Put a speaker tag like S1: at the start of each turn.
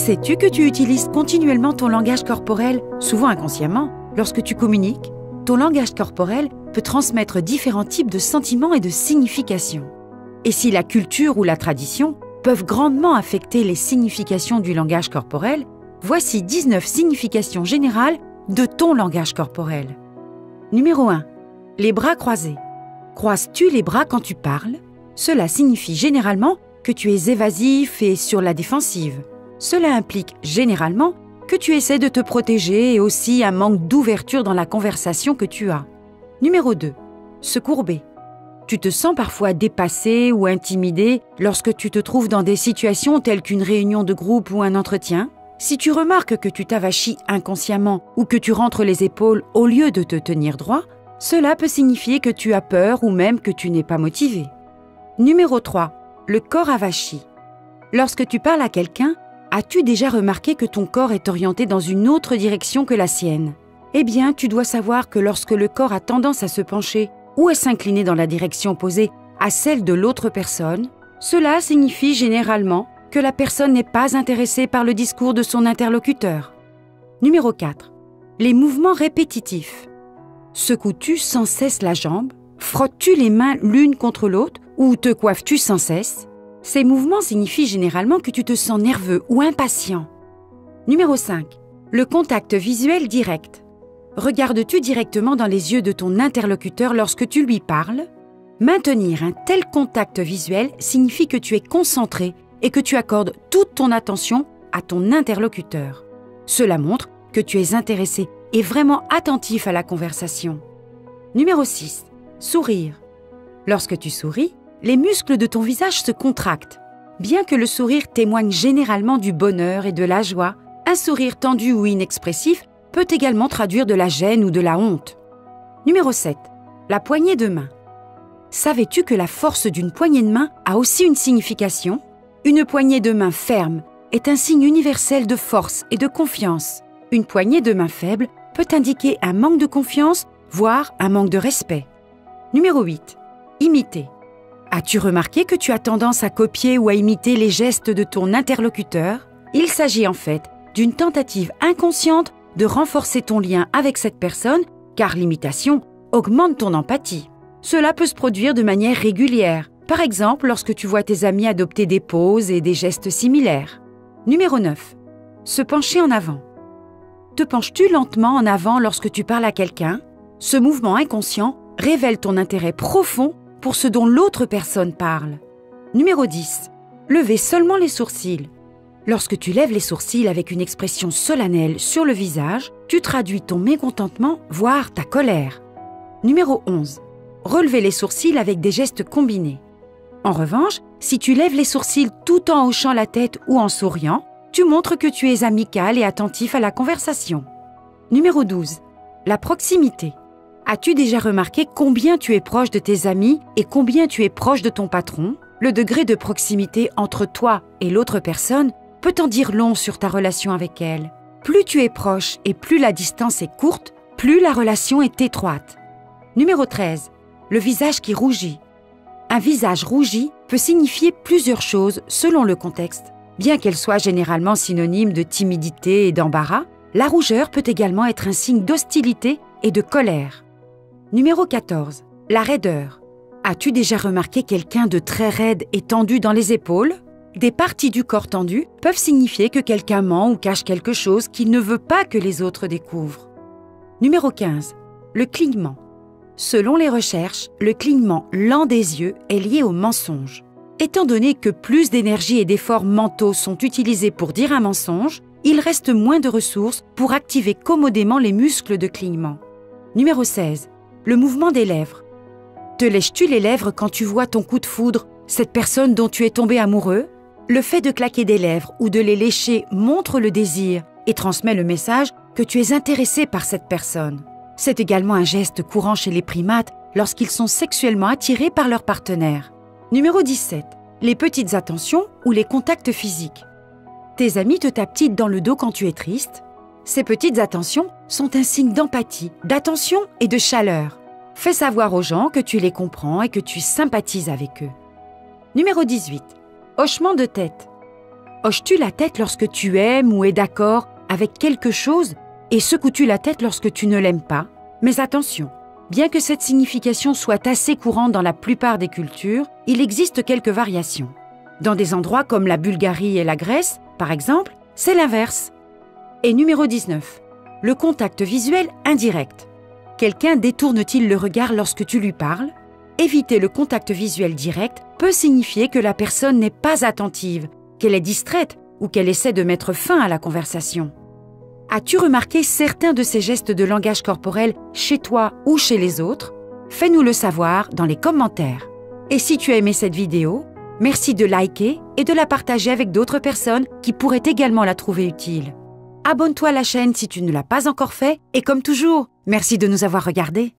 S1: Sais-tu que tu utilises continuellement ton langage corporel, souvent inconsciemment, lorsque tu communiques? Ton langage corporel peut transmettre différents types de sentiments et de significations. Et si la culture ou la tradition peuvent grandement affecter les significations du langage corporel, voici 19 significations générales de ton langage corporel. Numéro 1. Les bras croisés. Croises-tu les bras quand tu parles? Cela signifie généralement que tu es évasif et sur la défensive. Cela implique généralement que tu essaies de te protéger et aussi un manque d'ouverture dans la conversation que tu as. Numéro 2. Se courber. Tu te sens parfois dépassé ou intimidé lorsque tu te trouves dans des situations telles qu'une réunion de groupe ou un entretien. Si tu remarques que tu t'avachis inconsciemment ou que tu rentres les épaules au lieu de te tenir droit, cela peut signifier que tu as peur ou même que tu n'es pas motivé. Numéro 3. Le corps avachi. Lorsque tu parles à quelqu'un, as-tu déjà remarqué que ton corps est orienté dans une autre direction que la sienne? Eh bien, tu dois savoir que lorsque le corps a tendance à se pencher ou à s'incliner dans la direction opposée à celle de l'autre personne, cela signifie généralement que la personne n'est pas intéressée par le discours de son interlocuteur. Numéro 4. Les mouvements répétitifs. Secoues-tu sans cesse la jambe? Frottes-tu les mains l'une contre l'autre ou te coiffes-tu sans cesse? Ces mouvements signifient généralement que tu te sens nerveux ou impatient. Numéro 5. Le contact visuel direct. Regardes-tu directement dans les yeux de ton interlocuteur lorsque tu lui parles? Maintenir un tel contact visuel signifie que tu es concentré et que tu accordes toute ton attention à ton interlocuteur. Cela montre que tu es intéressé et vraiment attentif à la conversation. Numéro 6. Sourire. Lorsque tu souris, les muscles de ton visage se contractent. Bien que le sourire témoigne généralement du bonheur et de la joie, un sourire tendu ou inexpressif peut également traduire de la gêne ou de la honte. Numéro 7. La poignée de main. Savais-tu que la force d'une poignée de main a aussi une signification? Une poignée de main ferme est un signe universel de force et de confiance. Une poignée de main faible peut indiquer un manque de confiance, voire un manque de respect. Numéro 8. Imiter. As-tu remarqué que tu as tendance à copier ou à imiter les gestes de ton interlocuteur? Il s'agit en fait d'une tentative inconsciente de renforcer ton lien avec cette personne, car l'imitation augmente ton empathie. Cela peut se produire de manière régulière, par exemple lorsque tu vois tes amis adopter des poses et des gestes similaires. Numéro 9. Se pencher en avant. Te penches-tu lentement en avant lorsque tu parles à quelqu'un? Ce mouvement inconscient révèle ton intérêt profond pour ce dont l'autre personne parle. Numéro 10. Lever seulement les sourcils. Lorsque tu lèves les sourcils avec une expression solennelle sur le visage, tu traduis ton mécontentement, voire ta colère. Numéro 11. Relever les sourcils avec des gestes combinés. En revanche, si tu lèves les sourcils tout en hochant la tête ou en souriant, tu montres que tu es amical et attentif à la conversation. Numéro 12. La proximité. As-tu déjà remarqué combien tu es proche de tes amis et combien tu es proche de ton patron? Le degré de proximité entre toi et l'autre personne peut en dire long sur ta relation avec elle. Plus tu es proche et plus la distance est courte, plus la relation est étroite. Numéro 13. Le visage qui rougit. Un visage rougi peut signifier plusieurs choses selon le contexte. Bien qu'elle soit généralement synonyme de timidité et d'embarras, la rougeur peut également être un signe d'hostilité et de colère. Numéro 14. La raideur. As-tu déjà remarqué quelqu'un de très raide et tendu dans les épaules? Des parties du corps tendues peuvent signifier que quelqu'un ment ou cache quelque chose qu'il ne veut pas que les autres découvrent. Numéro 15. Le clignement. Selon les recherches, le clignement lent des yeux est lié au mensonge. Étant donné que plus d'énergie et d'efforts mentaux sont utilisés pour dire un mensonge, il reste moins de ressources pour activer commodément les muscles de clignement. Numéro 16. Le mouvement des lèvres. Te lèches-tu les lèvres quand tu vois ton coup de foudre, cette personne dont tu es tombé amoureux? Le fait de claquer des lèvres ou de les lécher montre le désir et transmet le message que tu es intéressé par cette personne. C'est également un geste courant chez les primates lorsqu'ils sont sexuellement attirés par leur partenaire. Numéro 17. Les petites attentions ou les contacts physiques. Tes amis te tapent dans le dos quand tu es triste? Ces petites attentions sont un signe d'empathie, d'attention et de chaleur. Fais savoir aux gens que tu les comprends et que tu sympathises avec eux. Numéro 18. Hochement de tête. Hoches-tu la tête lorsque tu aimes ou es d'accord avec quelque chose et secoues-tu la tête lorsque tu ne l'aimes pas? Mais attention, bien que cette signification soit assez courante dans la plupart des cultures, il existe quelques variations. Dans des endroits comme la Bulgarie et la Grèce, par exemple, c'est l'inverse. Et numéro 19, le contact visuel indirect. Quelqu'un détourne-t-il le regard lorsque tu lui parles? Éviter le contact visuel direct peut signifier que la personne n'est pas attentive, qu'elle est distraite ou qu'elle essaie de mettre fin à la conversation. As-tu remarqué certains de ces gestes de langage corporel chez toi ou chez les autres? Fais-nous le savoir dans les commentaires. Et si tu as aimé cette vidéo, merci de liker et de la partager avec d'autres personnes qui pourraient également la trouver utile. Abonne-toi à la chaîne si tu ne l'as pas encore fait et comme toujours, merci de nous avoir regardés.